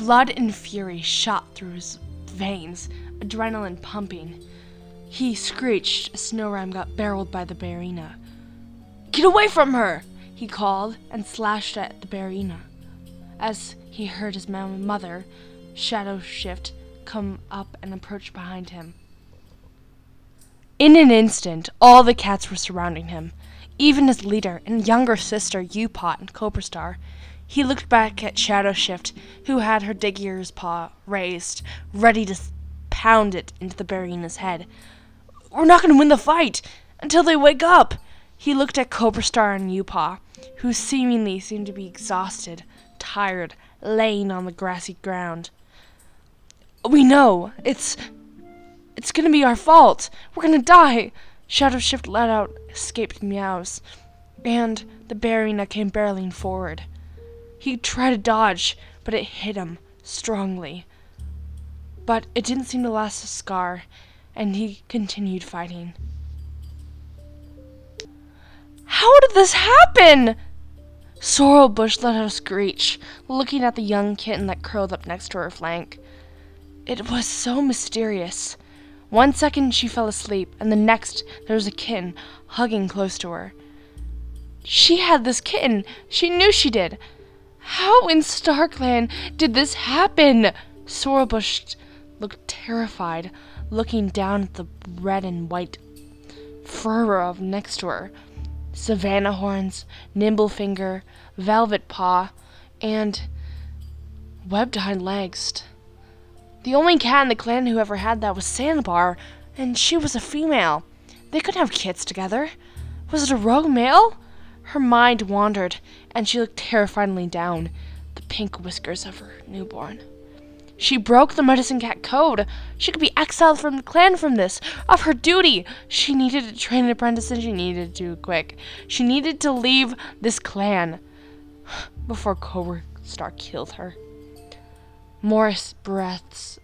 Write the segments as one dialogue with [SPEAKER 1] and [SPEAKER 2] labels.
[SPEAKER 1] Blood and fury shot through his veins, adrenaline pumping. He screeched as Snowram got barreled by the ballerina. "Get away from her!" he called and slashed at the ballerina. As he heard his mother, Shadow Shift, come up and approach behind him. In an instant, all the cats were surrounding him, even his leader and younger sister, U-Pot and Cobraclan. He looked back at Shadow Shift, who had her Digger's paw raised, ready to pound it into the ballerina's head. "We're not going to win the fight until they wake up." He looked at Cobraclan and U-Pot, who seemingly seemed to be exhausted, tired, laying on the grassy ground. "We know. It's gonna be our fault. We're gonna die." Shadow Shift let out escaped meows, and the ballerina came barreling forward. He tried to dodge, but it hit him strongly. But it didn't seem to last a scar, and he continued fighting. "How did this happen?" Sorrel Bush let out a screech, looking at the young kitten that curled up next to her flank. It was so mysterious. One second she fell asleep, and the next there was a kitten hugging close to her. She had this kitten. She knew she did. How in Starclan did this happen? Sorrel Bush looked terrified, looking down at the red and white fur of next to her. Savannah horns, nimble finger, velvet paw, and webbed hind legs. The only cat in the clan who ever had that was Sandbar, and she was a female. They couldn't have kids together. Was it a rogue male? Her mind wandered, and she looked terrifyingly down the pink whiskers of her newborn. She broke the medicine cat code. She could be exiled from the clan from this, of her duty. She needed to train an apprentice, and she needed to do it quick. She needed to leave this clan before Cobraclan killed her. Morris' breaths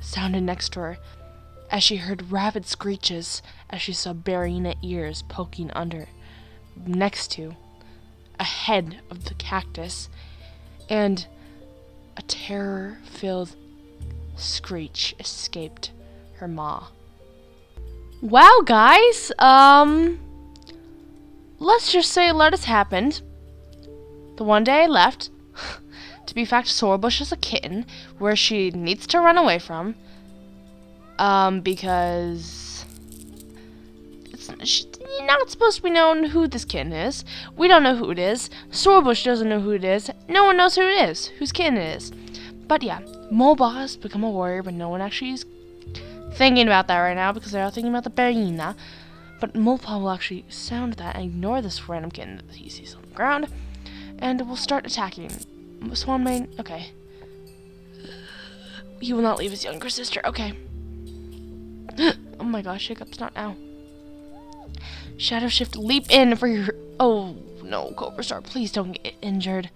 [SPEAKER 1] sounded next to her as she heard rapid screeches as she saw ballerina ears poking under next to a head of the cactus, and a terror-filled screech escaped her maw. Wow, guys, let's just say a lot has happened. The one day I left to be fact Sorrel Bush is a kitten where she needs to run away from, because she's not supposed to be known who this kitten is. We don't know who it is. Sorrel Bush doesn't know who it is. No one knows who it is, whose kitten it is. But yeah, Mopa has become a warrior, but no one actually is thinking about that right now because they're all thinking about the ballerina. But Mopa will actually sound that and ignore this random kitten that he sees on the ground, and will start attacking. Clanmate, okay. He will not leave his younger sister, okay. Oh my gosh, hiccups, not now. Shadow Shift, leap in for your... Oh, no, Cobraclan, please don't get injured.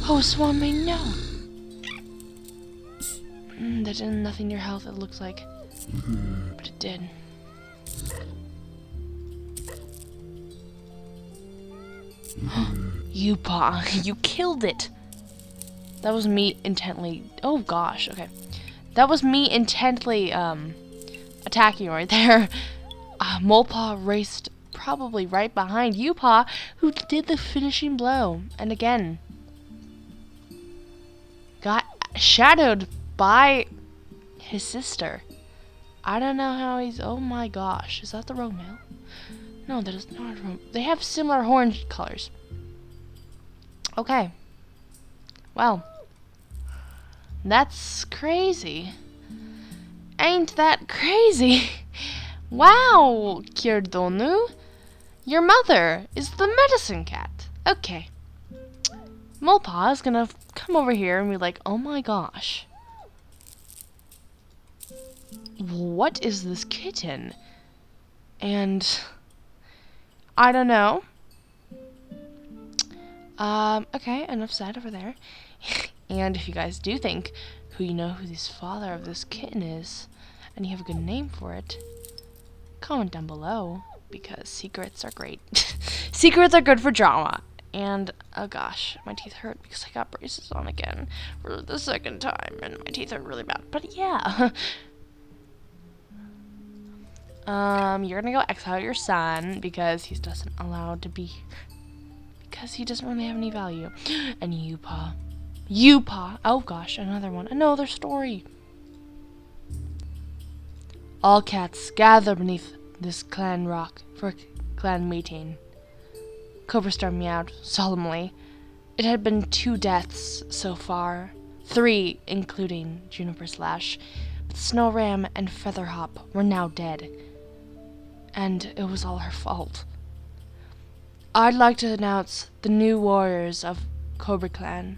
[SPEAKER 1] Oh, Clanmate, no. That did nothing to your health, it looks like. But it did. U-Paw, you killed it. That was me intently... Oh, gosh, okay. That was me intently, attacking right there. Mopa raced probably right behind U-Paw, who did the finishing blow. And again, got shadowed by his sister. I don't know how he's... Oh my gosh, is that the rogue male? No, that is not a rogue... They have similar horn colors. Okay. Well, that's crazy. Ain't that crazy? Wow, Kirdonu. Your mother is the medicine cat. Okay. Mopa is gonna come over here and be like, oh my gosh. What is this kitten? And I don't know. Okay, enough said over there. And if you guys do think who this father of this kitten is, and you have a good name for it, comment down below, because secrets are great. Secrets are good for drama. And, oh gosh, my teeth hurt because I got braces on again for the second time, and my teeth hurt really bad. But yeah. You're gonna go exile your son because he doesn't really have any value. And Yupa. Oh gosh, another story. All cats gather beneath this clan rock for clan meeting. Cobraclan meowed solemnly. It had been 2 deaths so far, 3 including Juniper Slash, but Snow Ram and Featherhop were now dead, and it was all her fault. I'd like to announce the new warriors of Cobraclan.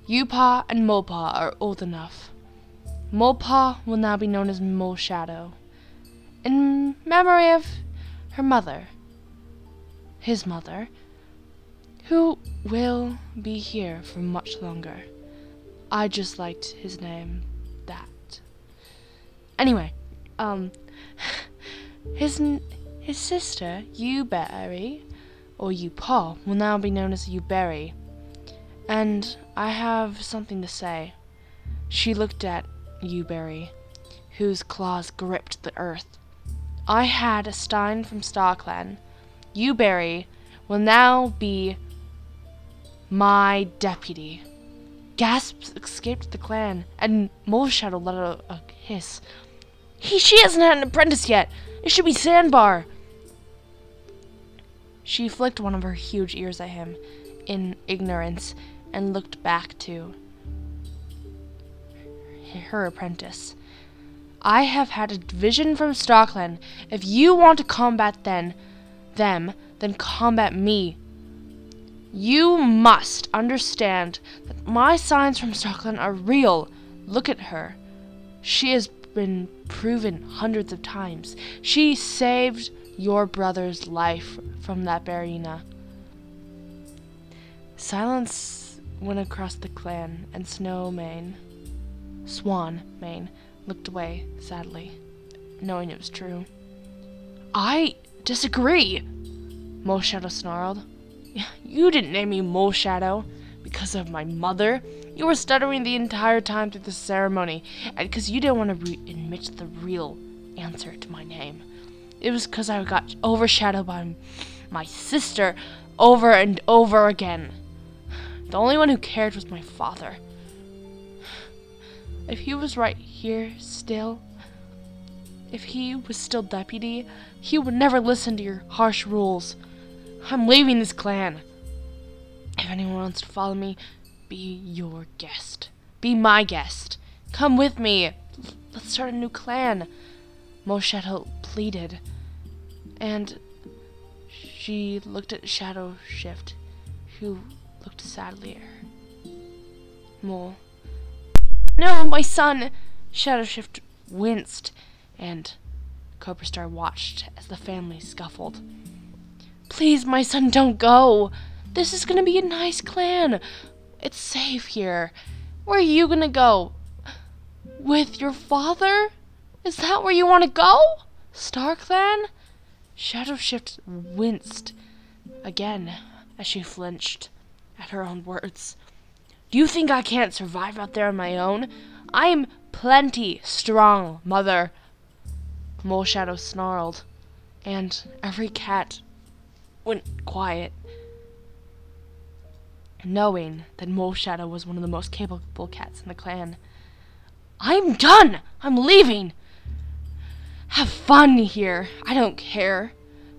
[SPEAKER 1] Yupa and Mopa are old enough. Mopa will now be known as Mo Shadow, in memory of her mother, his mother, who will be here for much longer. I just liked his name, that. Anyway, his sister, Uberry, or Yupa, will now be known as Uberry. And I have something to say. She looked at Uberry, whose claws gripped the earth. I had a stein from StarClan. Uberry will now be my deputy. Gasps escaped the clan, and Mole Shadow let out a hiss. She hasn't had an apprentice yet. It should be Sandbar. She flicked one of her huge ears at him in ignorance and looked back to her apprentice. I have had a vision from StarClan. If you want to combat them, then combat me. You must understand that my signs from StarClan are real. Look at her. She has been proven hundreds of times. She saved your brother's life from that arena. Silence went across the clan, and Swan Mane looked away sadly, knowing it was true. I disagree, Mole Shadow snarled. You didn't name me Mole Shadow because of my mother. You were stuttering the entire time through the ceremony, and because you didn't want to admit the real answer to my name. It was because I got overshadowed by my sister over and over again. The only one who cared was my father. If he was right here still, if he was still deputy, he would never listen to your harsh rules. I'm leaving this clan. If anyone wants to follow me, be your guest. Be my guest. Come with me. Let's start a new clan. Mo Shadow pleaded, and she looked at Shadow Shift, who looked sadly at her. Mole. No, my son! Shadow Shift winced, and Cobraclan watched as the family scuffled. Please, my son, don't go. This is gonna be a nice clan. It's safe here. Where are you gonna go? With your father? Is that where you want to go? StarClan? Shadow Shift winced again as she flinched at her own words. Do you think I can't survive out there on my own? I'm plenty strong, mother. Mole Shadow snarled, and every cat went quiet, knowing that Mole Shadow was one of the most capable cats in the clan. I'm done! I'm leaving! Have fun here. I don't care.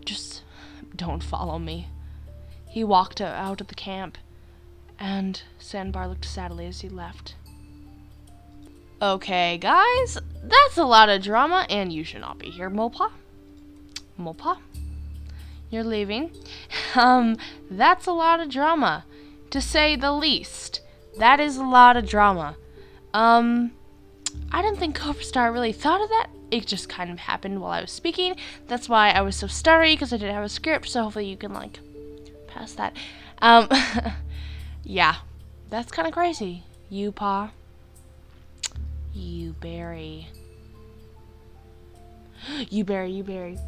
[SPEAKER 1] Just don't follow me. He walked out of the camp, and Sandbar looked sadly as he left. Okay, guys, that's a lot of drama, and you should not be here, Mopa. Mopa? You're leaving. That's a lot of drama, to say the least. That is a lot of drama. I don't think Cobraclan really thought of that. It just kind of happened while I was speaking. That's why I was so stuttery, because I didn't have a script, so hopefully you can, like, pass that. Yeah, that's kind of crazy. Yupa. Uberry. Uberry.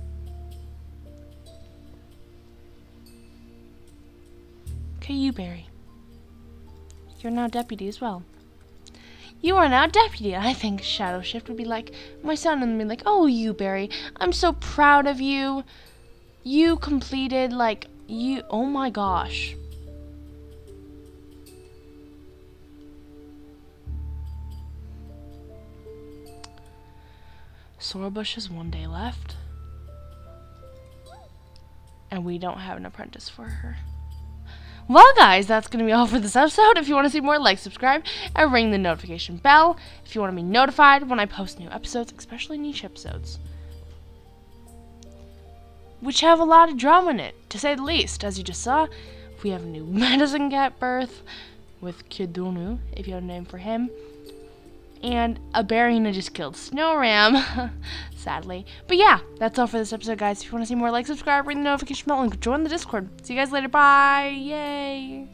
[SPEAKER 1] Berry. You're now deputy as well. You are now deputy. I think Shadow Shift would be like my son and be like, oh, you Berry, I'm so proud of you. You completed oh my gosh. Sorrel Bush has 1 day left. And we don't have an apprentice for her. Well, guys, that's going to be all for this episode. If you want to see more, like, subscribe, and ring the notification bell if you want to be notified when I post new episodes, especially niche episodes, which have a lot of drama in it, to say the least. As you just saw, we have a new medicine cat birth with Kidunu, if you have a name for him, and a Barina just killed Snow Ram, sadly. But yeah, that's all for this episode, guys. If you want to see more, like, subscribe, ring the notification bell, and join the Discord. See you guys later. Bye. Yay.